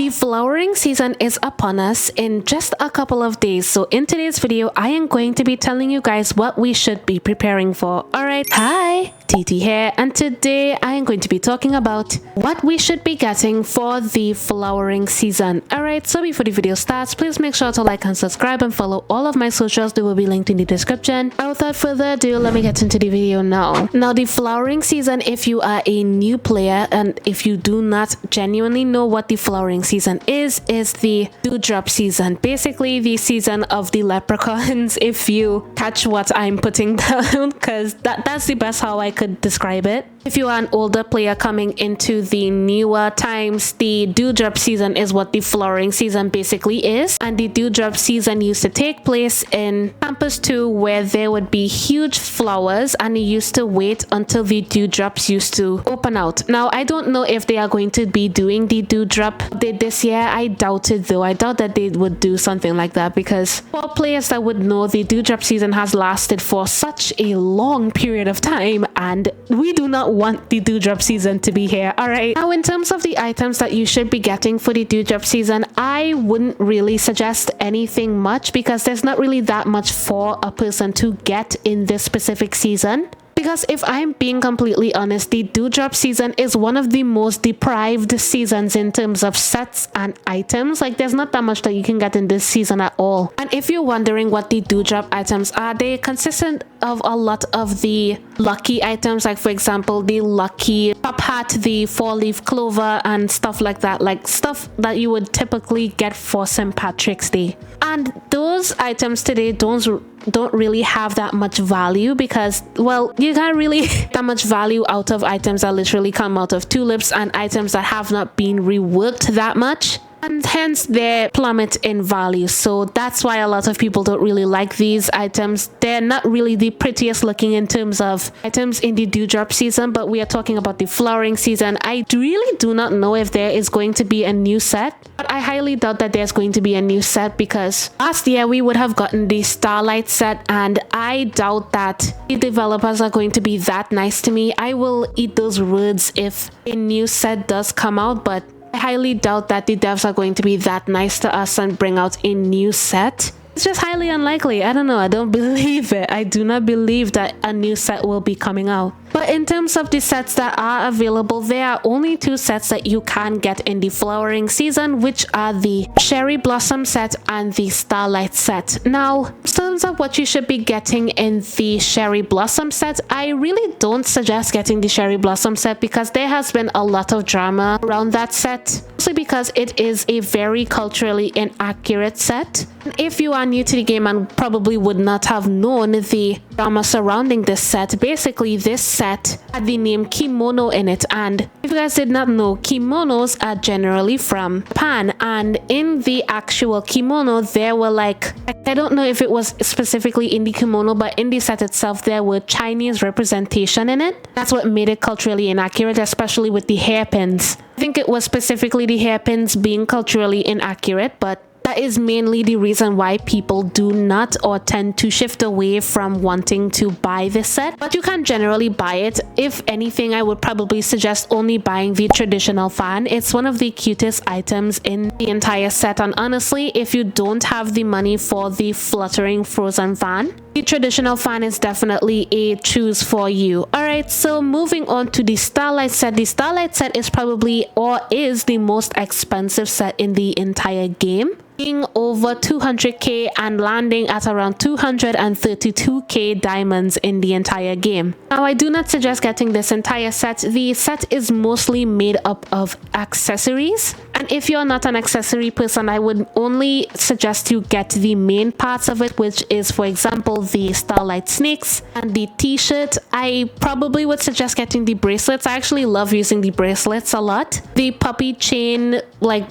The flowering season is upon us in just a couple of days, so in today's video I am going to be telling you guys what we should be preparing for. Alright, hi, TT here, and today I am going to be talking about what we should be getting for the flowering season. Alright, so before the video starts, please make sure to like and subscribe and follow all of my socials. They will be linked in the description. Without further ado, let me get into the video now. Now, the flowering season, if you are a new player and if you do not genuinely know what the flowering season is the dewdrop season, basically the season of the leprechauns, if you catch what I'm putting down, because that's the best how I could describe it. If you are an older player coming into the newer times, the dewdrop season is what the flowering season basically is, and the dewdrop season used to take place in Campus 2 where there would be huge flowers and you used to wait until the dewdrops used to open out. Now, I don't know if they are going to be doing the dewdrop update this year. I doubt it though. I doubt that they would do something like that, because for players that would know, the dewdrop season has lasted for such a long period of time and we do not want the dewdrop season to be here. Alright, now in terms of the items that you should be getting for the dewdrop season, I wouldn't really suggest anything much because there's not really that much for a person to get in this specific season. Because if I'm being completely honest, the dewdrop season is one of the most deprived seasons in terms of sets and items. Like, there's not that much that you can get in this season at all. And if you're wondering what the dewdrop items are, they consist of a lot of the lucky items, like for example the lucky top hat, the 4-leaf clover, and stuff like that, like stuff that you would typically get for St. Patrick's Day. And those items today don't really have that much value because, well, you can't really that much value out of items that literally come out of tulips and items that have not been reworked that much, and hence they plummet in value. So that's why a lot of people don't really like these items. They're not really the prettiest looking in terms of items in the dewdrop season, but we are talking about the flowering season. I really do not know if there is going to be a new set, but I highly doubt that there's going to be a new set because last year we would have gotten the Starlight set and I doubt that the developers are going to be that nice to me. I will eat those words if a new set does come out, but I highly doubt that the devs are going to be that nice to us and bring out a new set. It's just highly unlikely. I don't know. I don't believe it. I do not believe that a new set will be coming out. But in terms of the sets that are available, there are only 2 sets that you can get in the flowering season, which are the Cherry Blossom set and the Starlight set. Now, in terms of what you should be getting in the Cherry Blossom set, I really don't suggest getting the Cherry Blossom set because there has been a lot of drama around that set, mostly because it is a very culturally inaccurate set. If you are new to the game and probably would not have known the drama surrounding this set, basically this set had the name kimono in it, and if you guys did not know, kimonos are generally from Japan, and in the actual kimono there were, like, I don't know if it was specifically in the kimono, but in the set itself there were Chinese representation in it. That's what made it culturally inaccurate, especially with the hairpins. I think it was specifically the hairpins being culturally inaccurate, but that is mainly the reason why people do not or tend to shift away from wanting to buy this set. But you can generally buy it. If anything, I would probably suggest only buying the traditional fan. It's one of the cutest items in the entire set, and honestly, if you don't have the money for the fluttering frozen fan, the traditional fan is definitely a choose for you. Alright, so moving on to the Starlight set. The Starlight set is probably, or is, the most expensive set in the entire game, being over 200k and landing at around 232k diamonds in the entire game. Now, I do not suggest getting this entire set. The set is mostly made up of accessories, and if you're not an accessory person, I would only suggest you get the main parts of it, which is, for example, the Starlight snakes and the t-shirt. I probably would suggest getting the bracelets. I actually love using the bracelets a lot. The puppy chain, like,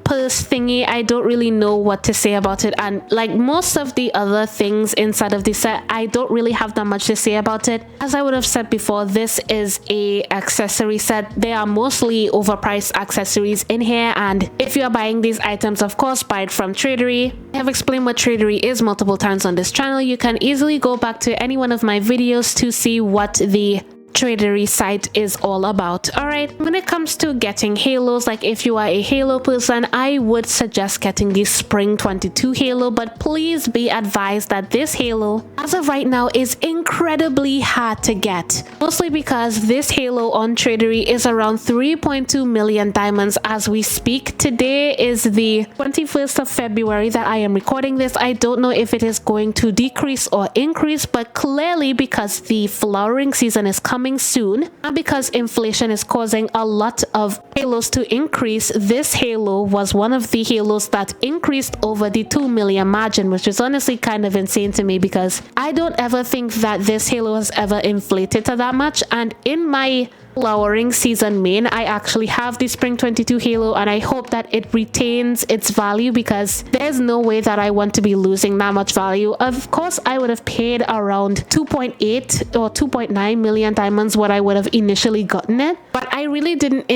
purse thingy, I don't really know what to say about it, and like most of the other things inside of the set, I don't really have that much to say about it. As I would have said before, this is a accessory set. There are mostly overpriced accessories in here, and if you are buying these items, of course, buy it from Tradery. I have explained what Tradery is multiple times on this channel. You can easily go back to any one of my videos to see what the tradery site is all about. All right, when it comes to getting halos, like if you are a halo person, I would suggest getting the spring 22 halo, but please be advised that this halo as of right now is incredibly hard to get, mostly because this halo on tradery is around 3.2 million diamonds as we speak. Today is the 21st of February that I am recording this. I don't know if it is going to decrease or increase, but clearly because the flowering season is coming soon and because inflation is causing a lot of halos to increase, this halo was one of the halos that increased over the 2 million margin, which is honestly kind of insane to me because I don't ever think that this halo has ever inflated to that much. And in my flowering season main, I actually have the spring 22 halo, and I hope that it retains its value because there's no way that I want to be losing that much value. Of course, I would have paid around 2.8 or 2.9 million diamonds what I would have initially gotten it, but I really didn't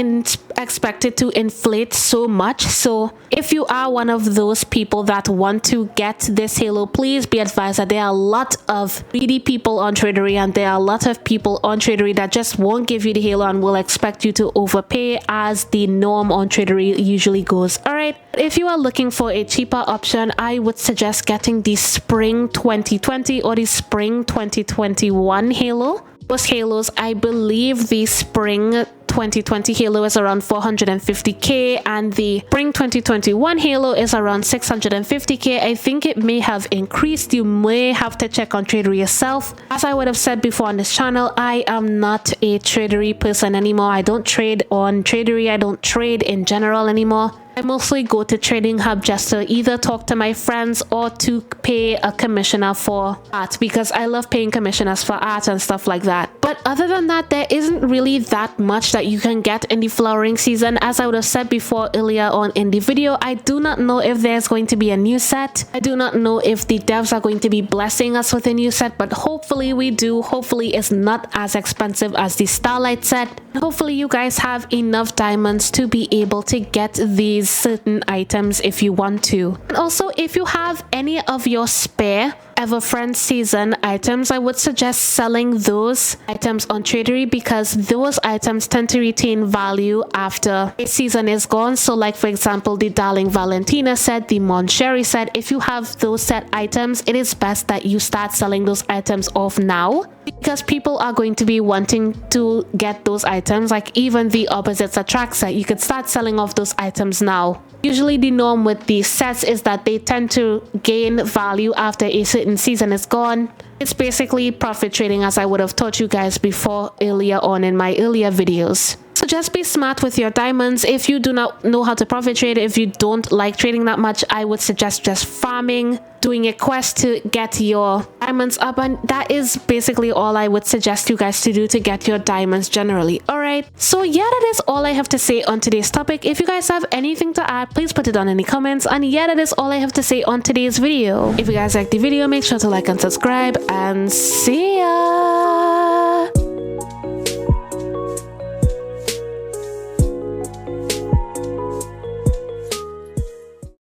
expect it to inflate so much. So if you are one of those people that want to get this halo, please be advised that there are a lot of greedy people on tradery, and there are a lot of people on tradery that just won't give you the halo and will expect you to overpay, as the norm on tradery usually goes. All right, if you are looking for a cheaper option, I would suggest getting the spring 2020 or the spring 2021 halo. Those halos, I believe the spring 2020 halo is around 450k and the spring 2021 halo is around 650k. I think it may have increased. You may have to check on tradery yourself. As I would have said before on this channel, I am not a tradery person anymore. I don't trade on tradery. I don't trade in general anymore. I mostly go to Trading Hub just to either talk to my friends or to pay a commissioner for art, because I love paying commissioners for art and stuff like that. But other than that, there isn't really that much that you can get in the flowering season. As I would have said before earlier on in the video, I do not know if there's going to be a new set. I do not know if the devs are going to be blessing us with a new set, but hopefully we do. Hopefully it's not as expensive as the Starlight set. Hopefully you guys have enough diamonds to be able to get these certain items if you want to. And also, if you have any of your spare Everfriend season items, I would suggest selling those items on tradery because those items tend to retain value after a season is gone. So like for example, the Darling Valentina set, the Moncherry set, if you have those set items, it is best that you start selling those items off now because people are going to be wanting to get those items. Like even the Opposites Attract set, you could start selling off those items now. Usually the norm with these sets is that they tend to gain value after a certain season is gone. It's basically profit trading, as I would have taught you guys before earlier on in my earlier videos. So just be smart with your diamonds. If you do not know how to profit trade, if you don't like trading that much, I would suggest just farming, doing a quest to get your diamonds up, and that is basically all I would suggest you guys to do to get your diamonds generally. All right, so yeah, that is all I have to say on today's topic. If you guys have anything to add, please put it down in the comments, and yeah, that is all I have to say on today's video. If you guys like the video, make sure to like and subscribe, and see ya.